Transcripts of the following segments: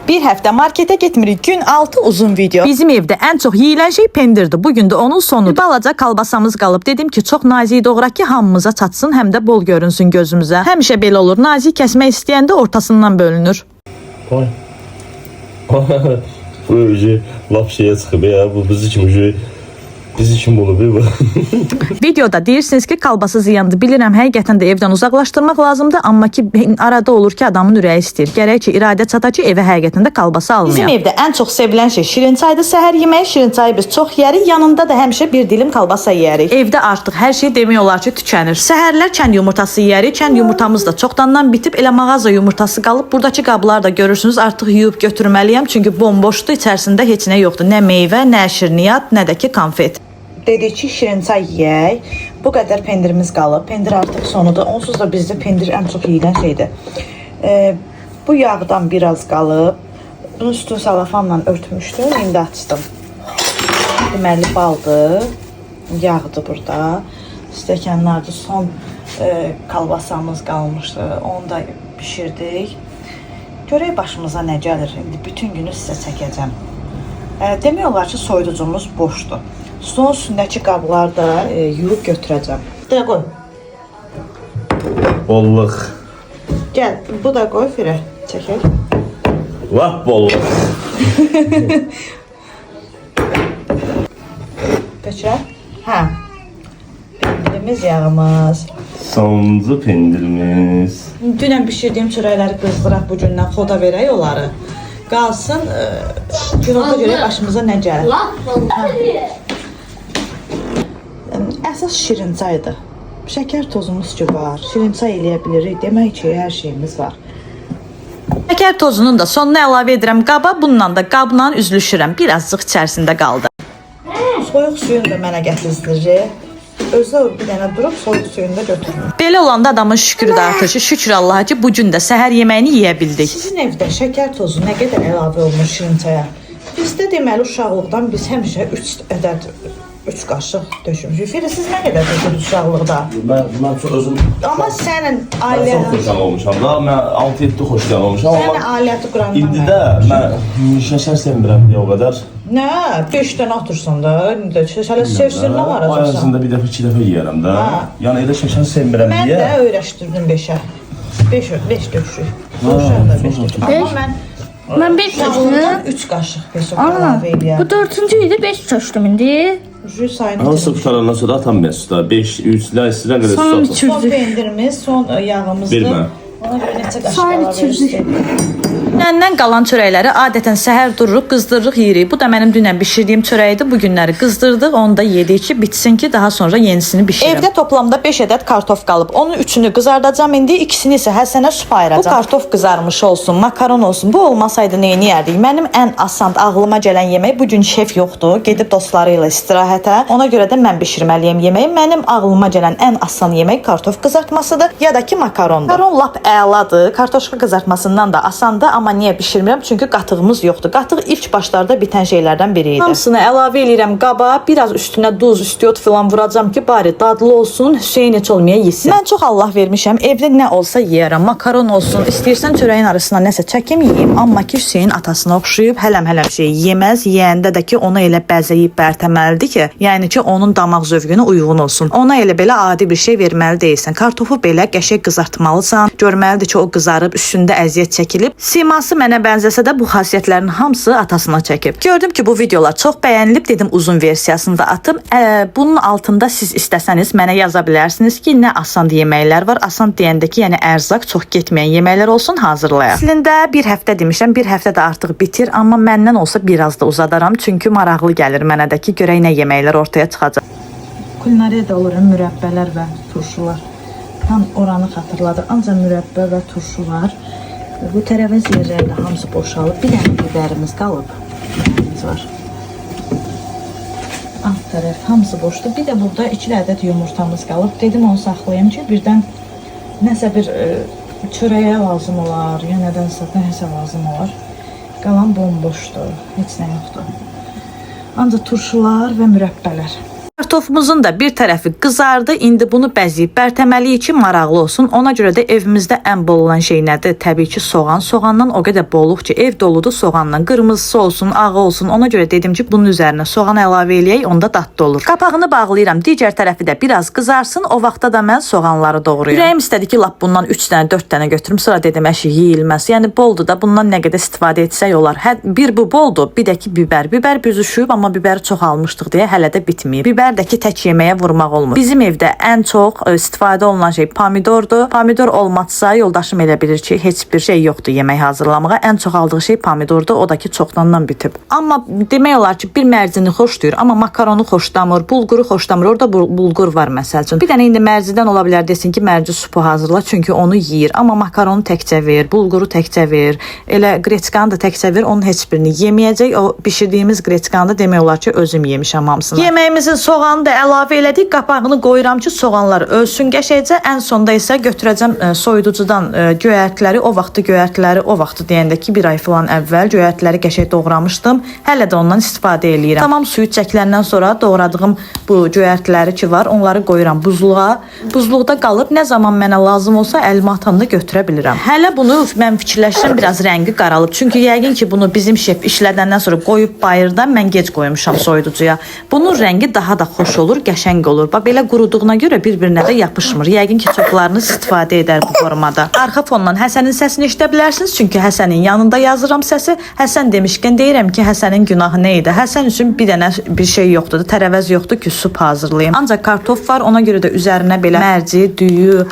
Bir həftə marketə getmirik. Gün 6 uzun video. Bizim evdə ən çox yeyilən şey pendirdir. Bugün də onun sonudur. Bir balaca kalbasamız qalıb. Dedim ki, çox nazik doğraq ki, hamımıza çatsın, həm də bol görünsün gözümüzə. Həmişə belə olur. Nazik kəsmək istəyəndə ortasından bölünür. Oy. Bu laf şeyə çıxıb ya. Bu bizi kim olub bu? Videoda deyirsiniz ki, kalbası ziyandır. Bilirəm, həqiqətən də evdən uzaqlaşdırmaq lazımdır. Amma ki, arada olur ki, adamın ürəyi istəyir. Gərək ki, iradə çata ki, evə həqiqətən də kalbası almayaq. Bizim evdə ən çox sevilən şey şirin çaydır. Səhər yeməyi şirin çayı biz çox yeyərik. Yanında da həmişə bir dilim kalbasa yeyərik. Evdə artıq hər şey demək olar ki, tükənir. Səhərlər kənd yumurtası yeyərik. Kənd yumurtamız da çoxdandan bitib. Elə mağaza yumurtası qalıb. Buradakı qablar da görürsünüz, artıq yuyub götürməliyəm. Çünki bomboşdur, içərisində heç nə yoxdur. Nə meyvə, nə şirniyyat, nə də ki, konfet. Dedik ki, şirin çay yeyək. Bu qədər pendirimiz qalıb. Pendir artıq sonudur. Onsuz da bizdə pendir ən çox yeyilən şeydir. Bu yağdan biraz qalıb. Bunu üstünü salafanla örtmüşdüm. İndi açdım. Deməli baldır. Yağdır burada. Stəkanlardır. Son kalbasamız qalmışdı. Onu da pişirdik. Görək başımıza nə gəlir. İndi bütün günü sizə çəkəcəm. Demək olar ki, soyuducumuz boşdur. Son üstündəki qabları da yuyub götürəcəm. Də qoy. Bollıq. Gəl, bu da qoy firə. Çəkək. Lap bollıq. Götürək. Hə. Pendirimiz, yağımız. Sonuncu pendirimiz. Dünən bişirdiyim çörəkləri qızdıraq bu gündən xoda verək onları. Qalsın, günorta görək başımıza nə gəlir. Əsas şirin çaydır. Şəkər tozumuz ki var. Şirin çay eləyə bilirik. Demək ki, hər şeyimiz var. Şəkər tozunun da sonuna əlavə edirəm qaba. Bununla da qabla üzlüşürəm. Birazcıq içərisində qaldı. Soyuq suyunu da mənə gətizdirir. Özü bir dənə durub soyuq suyunu da götürmür. Belə olanda adamın şükrü də artır ki, şükür Allaha ki, bu gün də səhər yeməyini yeyə bildik. Sizin evdə şəkər tozu nə qədər əlavə olunur şirin çaya? Bizdə deməli uşaqlıqdan biz həmişə 3 qaşıq döşümüşük. Fili, siz nə qədər döşürdünüz uşaqlıqda? Mən çox özüm... Amma sənin ailən... Çox xoşdan olmuşam da. Mən 6-7 xoşdan olmuşam. Sənin ailəti qurandan... İndi də mən şəkər sevmirəm deyə o qədər. Nə? 5 dənə otursan da. Hələ sevsin nə var acaqsan? Ayasında bir dəfə, 2 dəfə yiyərəm də. Yəni elə şəkər sevmirəm deyə. Mən də öyrəşdirdim 5-ə. 5 döşük. Uşaq da 5 döşük. Amma mən 5 çaşdım. 3 qaşıq peso əlavə eləyəm. Bu 4-cü idi, 5 çaşdım indi. Hansı qutarandan sonra atam mesutda 5, 3'lər istəyirən qədər su atın. Son pendirimiz, son yağımızdır. Bilmə. Ona görə neçə qaşıq əlavə edirik. Dünəndən qalan çörəkləri adətən səhər dururuq, qızdırırıq, yeyirik. Bu da mənim dünən bişirdiyim çörəkdir. Bu günləri qızdırdıq, onu da yedik ki, bitsin ki, daha sonra yenisini bişirim. Evdə toplamda 5 ədəd kartof qalıb. Onun 3-ünü qızardacağam indi, ikisini isə Həsənə supa ayıracağam. Bu kartof qızarmış olsun, makaron olsun. Bu olmasaydı nə edərdik? Mənim ən asan ağlıma gələn yemək, bu gün şef yoxdur, gedib dostları ilə istirahətə. Ona görə də mən bişirməliyəm yeməyi. Mənim ağlıma gələn ən asan yemək kartof qızartmasıdır, ya da ki makarondur. Makaron lap əladır. Kartoşka qızartmasından da asandır, amma niyə bişirmirəm? Çünki qatığımız yoxdur. Qatıq ilk başlarda bitən şeylərdən biri idi. Hamısını əlavə eləyirəm qaba, biraz üstünə duz, üstüyot filan vuracam ki, bari dadlı olsun, Hüseyn heç olmaya yesin. Mən çox Allah vermişəm, evdə nə olsa yeyərəm. Makaron olsun, istəyirsən çörəyin arasına nəsə çəkim yeyim, amma ki, Hüseyn atasına oxşuyub hələm-hələm şey yeməz, yeyəndə də ki, ona elə bəzəyib bərtəməlidir ki, yəni ki, onun damaq zövqünə uyğun olsun. Ona elə belə adi bir şey verməli deyilsən. Kartofu belə qəşəng qızartmalısan, görməlidir ki, o qızarıb, üstündə əziyyət çəkilib. Siması mənə bənzəsə də bu xasiyyətlərin hamısı atasına çəkib. Gördüm ki, bu videolar çox bəyənilib, dedim uzun versiyasını da atım. Bunun altında siz istəsəniz mənə yaza bilərsiniz ki, nə asan yeməklər var. Asan deyəndə ki, yəni ərzaq çox getməyən yeməklər olsun, hazırlayaq. Əslində bir həftə demişəm, bir həftə də artıq bitir, amma məndən olsa biraz da uzadaram, çünki maraqlı gəlir mənə də ki, görək nə yeməklər ortaya çıxacaq. Kulinariyada olur mürəbbələr və turşular. Tam oranı xatırladı, ancaq mürəbbə və turşular. Bu tərəvəz yerlərdə hamısı boşalıb. Bir dənə biberimiz qalıb. Biberimiz var. Alt tərəf hamısı boşdur. Bir də burada 2 ədəd yumurtamız qalıb. Dedim onu saxlayayım ki, birdən nəsə bir çörəyə lazım olar, ya nədənsə nəsə lazım olar. Qalan bomboşdur. Heç nə yoxdur. Ancaq turşular və mürəbbələr. Kartofumuzun da bir tərəfi qızardı. İndi bunu bəzəyib bərtəməliyik ki, maraqlı olsun. Ona görə də evimizdə ən bol olan şey nədir? Təbii ki, soğan. Soğandan o qədər boluq ki, ev doludur soğandan. Qırmızısı olsun, ağı olsun. Ona görə dedim ki, bunun üzərinə soğan əlavə eləyək, onda dadlı olur. Qapağını bağlayıram. Digər tərəfi də biraz qızarsın. O vaxtda da mən soğanları doğrayıram. Ürəyim istədi ki, lap bundan 3 dənə, 4 dənə götürüm. Sonra dedim, əşi yeyilməz. Yəni boldur da, bundan nə qədər istifadə etsək olar. Bir bu boldur, bir də ki biber. Biber büzüşüb, amma biberi çox almışdıq deyə hələ də bitməyib. Biber də ki tək yeməyə vurmaq olmur. Bizim evdə ən çox istifadə olunan şey pomidordur. Pomidor olmazsa yoldaşım elə bilir ki, heç bir şey yoxdur yemək hazırlamağa. Ən çox aldığı şey pomidordur. O da ki çoxdandan bitib. Amma demək olar ki, bir mərcini xoşlayır, amma makaronu xoşlamır, bulguru xoşlamır. Orada bulgur var məsəl üçün. Bir dənə indi mərcidən ola bilər desin ki, mərci supu hazırla, çünki onu yeyir. Amma makaronu təkcə ver, bulguru təkcə ver, elə qreçkanı da təkcə ver, onun heç birini yeməyəcək. O bişirdiyimiz qreçkanı da demək olar ki, özüm yemişəm hamısını. Yeməyimizin soğanı da əlavə elədik. Qapağını qoyuram ki, soğanlar ölsün qəşəcə. Ən sonda isə götürəcəm soyuducudan göyərtiləri. O vaxtı deyəndə ki, bir ay falan əvvəl göyərtiləri qəşəng doğramışdım. Hələ də ondan istifadə eləyirəm. Tamam suyu çəkiləndən sonra doğradığım bu göyərtiləri ki var, onları qoyuram buzluğa. Buzluqda qalıb, nə zaman mənə lazım olsa əlimə atanda götürə bilirəm. Hələ bunu mən fikirləşirəm, biraz rəngi qaralıb. Çünki yəqin ki, bunu bizim şef işlədəndən sonra qoyub bayırdan mən gec qoymuşam soyuducuya. Bunun rəngi daha da xoş olur, qəşəng olur. Bax belə quruduğuna görə bir-birinə də yapışmır. Yəqin ki, çoxlarınız istifadə edər bu formada. Arxa fondan Həsənin səsini eşidə bilərsiniz, çünki Həsənin yanında yazıram səsi. Həsən demişkən deyirəm ki, Həsənin günahı nə idi? Həsən üçün bir dənə bir şey yoxdur, tərəvəz yoxdur ki, sup hazırlayım. Ancaq kartof var, ona görə də üzərinə belə mərci, düyü,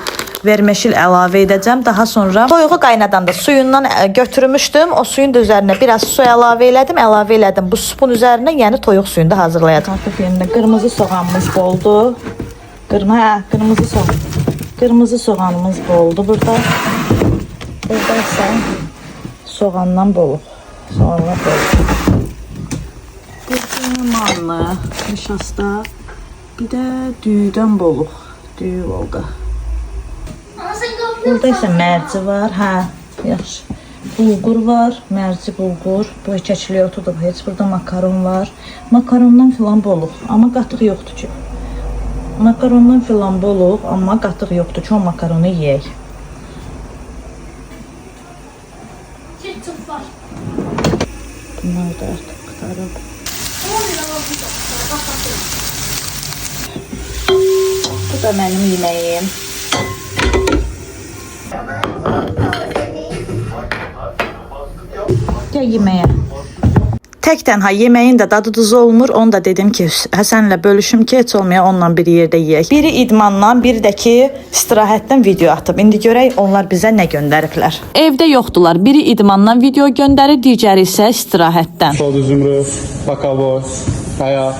verməşil əlavə edəcəm. Daha sonra toyuğu qaynadanda suyundan götürmüşdüm. O suyun da üzərinə biraz su əlavə elədim. Bu supun üzərinə, yəni toyuq suyunu da hazırlayacağım. Kartof yerində qırmızı soğanımız boldu. Qırmızı soğanımız boldu burada. Burada isə soğandan boluq. Manlı, nişasta, bir də düyüdən boluq. Düyü oldu. Burada isə mərci var, yaxşı. Bulgur var, mərci bulgur. Bu çəkiliyə oturduq, heç burada makaron var. Makarondan filan boluq, amma qatıq yoxdur ki. Makarondan filan boluq, amma qatıq yoxdur ki, o makaronu yeyək. Bunlar da artıq qıtarıb. Bu da mənim yeməyim. Gəl yeməyə. Tək tənha yeməyin də dadı duzu olmur. Onu da dedim ki, Həsənlə bölüşüm ki, heç olmaya onunla bir yerdə yeyək. Biri idmandan, biri də ki, istirahətdən video atıb. İndi görək onlar bizə nə göndəriblər. Evdə yoxdular. Biri idmandan video göndərir, digəri isə istirahətdən. Sol zümrüt, bakavoy, ayaq,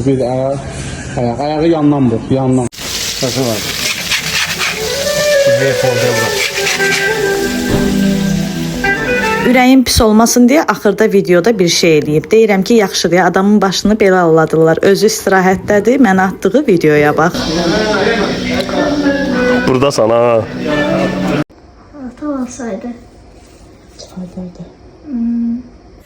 bir ayaq, ayağı yandan vur, yandan. Nasıl var? Ürəyim pis olmasın deyə axırda videoda bir şey eləyib. Deyirəm ki, yaxşı deyə adamın başını belə alladılar. Özü istirahətdədir, mənə atdığı videoya bax. Buradasan ha. Tamam saydı.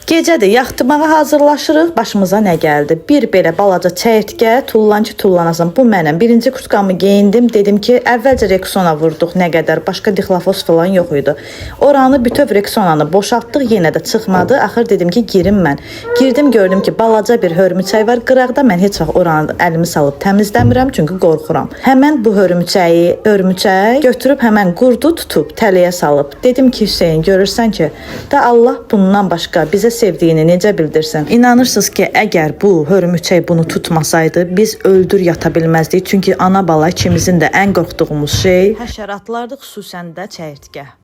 Gecədir, yatmağa hazırlaşırıq. Başımıza nə gəldi? Bir belə balaca çəyirtkə, tullan ki tullanasan. Bu mənim. Birinci kurtkamı geyindim. Dedim ki, əvvəlcə Rexona vurduq nə qədər. Başqa dixlafos falan yox idi. Oranı bütöv Rexonanı boşaltdıq. Yenə də çıxmadı. Axır dedim ki, girim mən. Girdim, gördüm ki, balaca bir hörümçək var. Qıraqda mən heç vaxt oranı əlimi salıb təmizləmirəm, çünki qorxuram. Həmən bu hörümçək götürüb həmən qurdu tutub, tələyə salıb. Dedim ki, Hüseyin, görürsən ki, da Allah bundan başqa bizə sevdiyini necə bildirsin? İnanırsınız ki, əgər bu hörümçək bunu tutmasaydı, biz öldür yata bilməzdik. Çünki ana bala ikimizin də ən qorxduğumuz şey həşəratlardır, xüsusən də çəyirtkə.